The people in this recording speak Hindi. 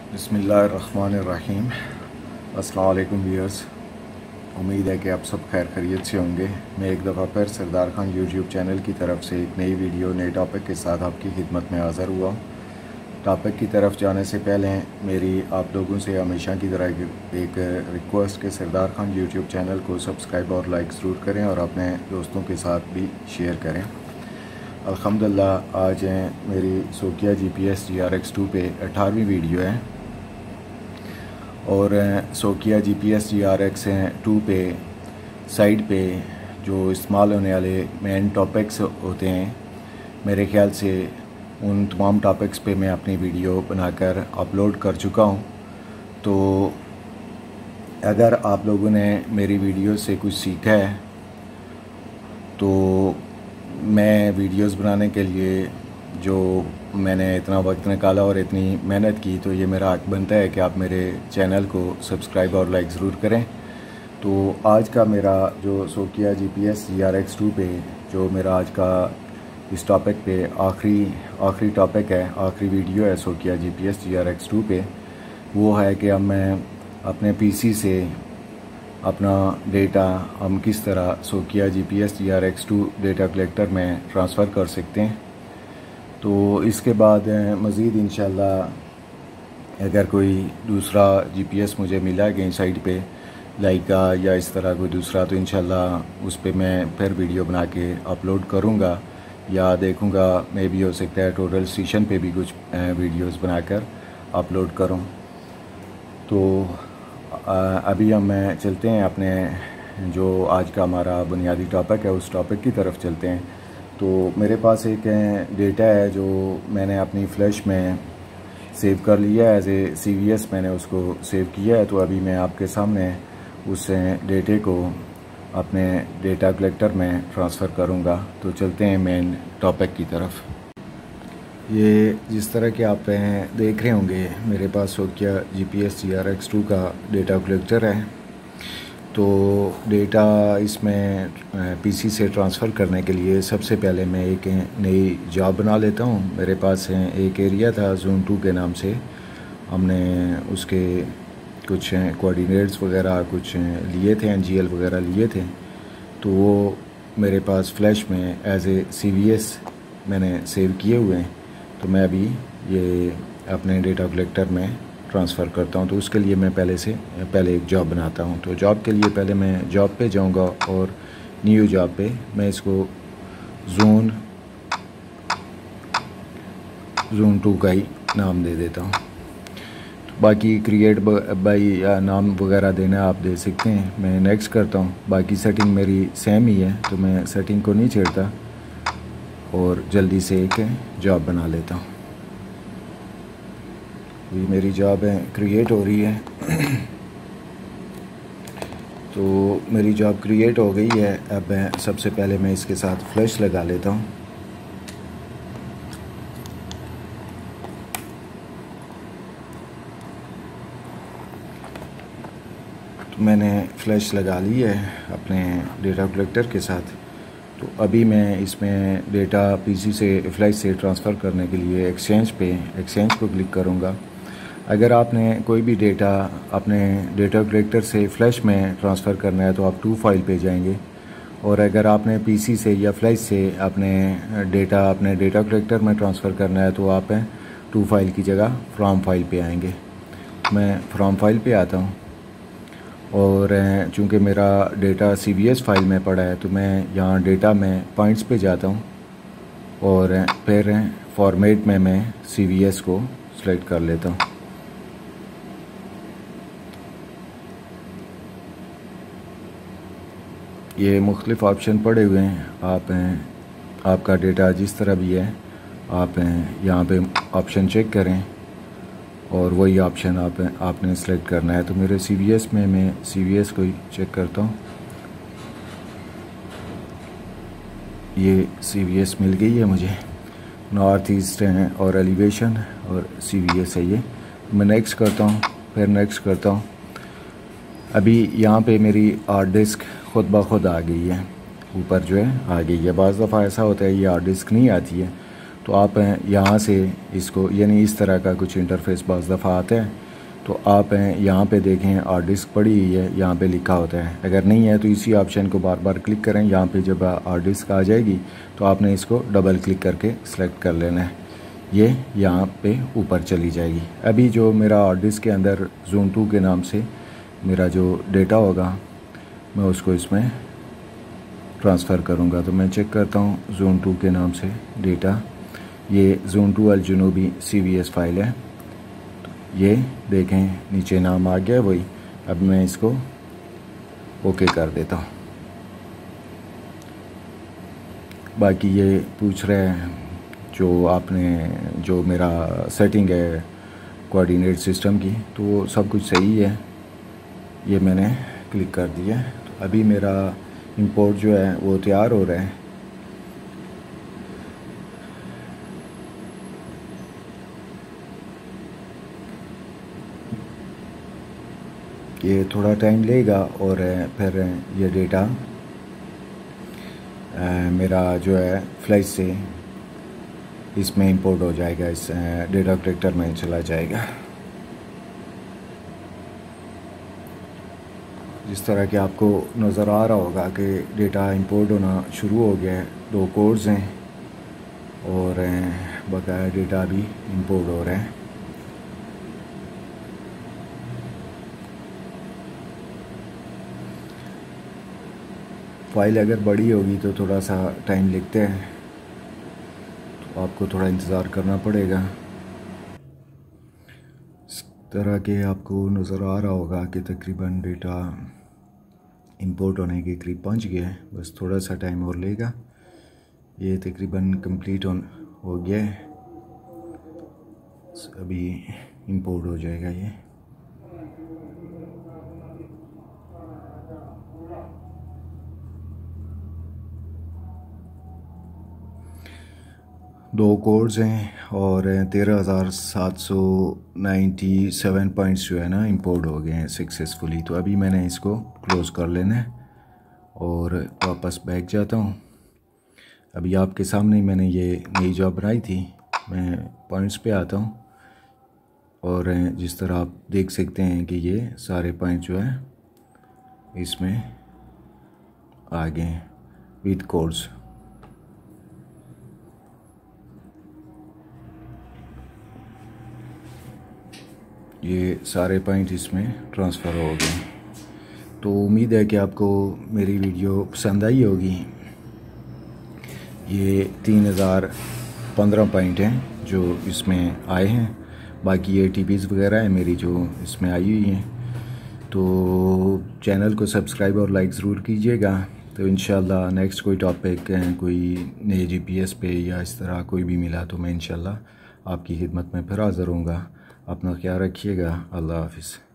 बिस्मिल्लाहिर्रहमानिर्रहीम। अस्सलाम वालेकुम व्यूअर्स, उम्मीद है कि आप सब खैर खैरियत से होंगे। मैं एक दफ़ा फिर सरदार खान यूट्यूब चैनल की तरफ से एक नई वीडियो नए टॉपिक के साथ आपकी खिदमत में हाज़िर हुआ हूँ। टॉपिक की तरफ जाने से पहले मेरी आप लोगों से हमेशा की तरह एक रिक्वेस्ट कि सरदार खान यूट्यूब चैनल को सब्सक्राइब और लाइक ज़रूर करें और अपने दोस्तों के साथ भी शेयर करें। अल्हम्दुलिल्लाह आज मेरी सोकिया GPS GRX 2 पे 18वीं वीडियो है और सोकिया GPS GRX 2 पे साइड पे जो इस्तेमाल होने वाले मेन टॉपिक्स होते हैं, मेरे ख़्याल से उन तमाम टॉपिक्स पे मैं अपनी वीडियो बनाकर अपलोड कर चुका हूँ। तो अगर आप लोगों ने मेरी वीडियो से कुछ सीखा है तो मैं वीडियोस बनाने के लिए जो मैंने इतना वक्त निकाला और इतनी मेहनत की, तो ये मेरा हक बनता है कि आप मेरे चैनल को सब्सक्राइब और लाइक ज़रूर करें। तो आज का मेरा जो सोकिया GPS GRX 2 पे जो मेरा आज का इस टॉपिक पे आखिरी टॉपिक है, आखिरी वीडियो है सोकिया GPS GRX 2 पे, वो है कि अब मैं अपने PC से अपना डेटा हम किस तरह Sokkia GPS GRX 2 data collector में ट्रांसफ़र कर सकते हैं। तो इसके बाद मज़ीद इंशाल्लाह अगर कोई दूसरा GPS मुझे मिला कहीं साइड पे लाइका या इस तरह कोई दूसरा, तो इंशाल्लाह उस पे मैं फिर वीडियो बना के अपलोड करूँगा या देखूँगा, मे भी हो सकता है टोटल स्टेशन पे भी कुछ वीडियोस बनाकर अपलोड करूँ। तो अभी हम चलते हैं अपने जो आज का हमारा बुनियादी टॉपिक है उस टॉपिक की तरफ चलते हैं। तो मेरे पास एक डेटा है जो मैंने अपनी फ्लैश में सेव कर लिया है, एज ए CVS मैंने उसको सेव किया है। तो अभी मैं आपके सामने उस डेटे को अपने डेटा कलेक्टर में ट्रांसफ़र करूँगा। तो चलते हैं मेन टॉपिक की तरफ। ये जिस तरह के आप देख रहे होंगे, मेरे पास सोकिया GPS GRX 2 का डेटा कलेक्टर है। तो डेटा इसमें PC से ट्रांसफ़र करने के लिए सबसे पहले मैं एक नई जॉब बना लेता हूँ। मेरे पास एक एरिया था Zone 2 के नाम से, हमने उसके कुछ कोऑर्डिनेट्स वगैरह कुछ लिए थे, NGL वगैरह लिए थे। तो वो मेरे पास फ्लैश में एज ए CVS मैंने सेव किए हुए हैं। तो मैं अभी ये अपने डेटा कलेक्टर में ट्रांसफ़र करता हूँ। तो उसके लिए मैं पहले एक जॉब बनाता हूँ। तो जॉब के लिए पहले मैं जॉब पे जाऊँगा और न्यू जॉब पे मैं इसको जोन 2 का ही नाम दे देता हूँ। तो बाकी क्रिएट बाई या नाम वगैरह देना आप दे सकते हैं। मैं नेक्स्ट करता हूँ। बाकी सेटिंग मेरी सेम ही है, तो मैं सेटिंग को नहीं छेड़ता और जल्दी से एक जॉब बना लेता हूँ। ये मेरी जॉब है क्रिएट हो रही है। तो मेरी जॉब क्रिएट हो गई है। अब सबसे पहले मैं इसके साथ फ्लैश लगा लेता हूँ। तो मैंने फ्लैश लगा ली है अपने डेटा कलेक्टर के साथ। तो अभी मैं इसमें डेटा PC से फ्लैश से ट्रांसफ़र करने के लिए एक्सचेंज को क्लिक करूँगा। अगर आपने कोई भी डेटा अपने डेटा कलेक्टर से फ्लैश में ट्रांसफ़र करना है तो आप टू फाइल पे जाएंगे, और अगर आपने PC से या फ्लैश से अपने डेटा कलेक्टर में ट्रांसफ़र करना है तो आप टू फाइल की जगह फ्रॉम फाइल पे आएंगे। मैं फ्रॉम फाइल पे आता हूँ और चूँकि मेरा डेटा CVS फाइल में पड़ा है तो मैं यहाँ डेटा में पॉइंट्स पे जाता हूँ और फिर फॉर्मेट में मैं CVS को सिलेक्ट कर लेता हूँ। ये मुख्तलिफ़ ऑप्शन पड़े हुए हैं। आपका डेटा जिस तरह भी है आप यहाँ पे ऑप्शन चेक करें और वही ऑप्शन आपने सेलेक्ट करना है। तो मेरे CVS में मैं CVS को ही चेक करता हूँ। ये CVS मिल गई है मुझे, नॉर्थ ईस्ट है और एलिवेशन और CVS है ये। मैं नेक्स्ट करता हूँ, फिर नेक्स्ट करता हूँ। अभी यहाँ पे मेरी हार्ड डिस्क खुद ब खुद आ गई है, ऊपर जो है आ गई है। बाज़ दफ़ा ऐसा होता है ये हार्ड डिस्क नहीं आती है, तो आप यहाँ से इसको, यानी इस तरह का कुछ इंटरफेस बाज़ दफ़ा आता है, तो आप यहाँ पे देखें हार्ड डिस्क पड़ी हुई है, यहाँ पे लिखा होता है। अगर नहीं है तो इसी ऑप्शन को बार बार क्लिक करें। यहाँ पे जब हार्ड डिस्क आ जाएगी तो आपने इसको डबल क्लिक करके सिलेक्ट कर लेना है, ये यहाँ पे ऊपर चली जाएगी। अभी जो मेरा हार्ड डिस्क के अंदर ज़ोन 2 के नाम से मेरा जो डेटा होगा मैं उसको इसमें ट्रांसफ़र करूँगा। तो मैं चेक करता हूँ ज़ोन 2 के नाम से डेटा, ये ज़ोन 2 अल जुनूबी CVS फाइल है। ये देखें नीचे नाम आ गया वही। अब मैं इसको ओके कर देता हूँ। बाकी ये पूछ रहे हैं जो आपने, जो मेरा सेटिंग है कोऑर्डिनेट सिस्टम की, तो वो सब कुछ सही है। ये मैंने क्लिक कर दिया। तो अभी मेरा इंपोर्ट जो है वो तैयार हो रहा है। ये थोड़ा टाइम लेगा और फिर ये डेटा मेरा जो है फ्लैश से इसमें इंपोर्ट हो जाएगा, इस डेटा कलेक्टर में चला जाएगा। जिस तरह कि आपको नज़र आ रहा होगा कि डेटा इंपोर्ट होना शुरू हो गया है। 2 कोड्स हैं और बकाया डेटा भी इंपोर्ट हो रहा है। फाइल अगर बड़ी होगी तो थोड़ा सा टाइम लगता है, तो आपको थोड़ा इंतज़ार करना पड़ेगा। इस तरह के आपको नज़र आ रहा होगा कि तकरीबन डेटा इंपोर्ट होने के करीब पहुंच गया है, बस थोड़ा सा टाइम और लेगा। ये तकरीबन कंप्लीट हो गया है, अभी इंपोर्ट हो जाएगा ये। दो कोड्स हैं और 13,797 पॉइंट्स जो है ना इंपोर्ट हो गए हैं सक्सेसफुली। तो अभी मैंने इसको क्लोज़ कर लेना है और वापस बैक जाता हूँ। अभी आपके सामने मैंने ये नई जॉब बनाई थी। मैं पॉइंट्स पे आता हूँ और जिस तरह आप देख सकते हैं कि ये सारे पॉइंट जो है इसमें आ गए हैं विद कोड्स। ये सारे पॉइंट इसमें ट्रांसफ़र हो गए। तो उम्मीद है कि आपको मेरी वीडियो पसंद आई होगी। ये 3015 पॉइंट हैं जो इसमें आए हैं, बाकी ये TPs वगैरह है मेरी जो इसमें आई हुई हैं। तो चैनल को सब्सक्राइब और लाइक ज़रूर कीजिएगा। तो इंशाल्लाह नेक्स्ट कोई टॉपिक कोई नए GPS पे या इस तरह कोई भी मिला तो मैं इंशाल्लाह आपकी खिदमत में फिर हाज़िर होऊंगा। अपना ख्याल रखिएगा। अल्लाह हाफ़िज़।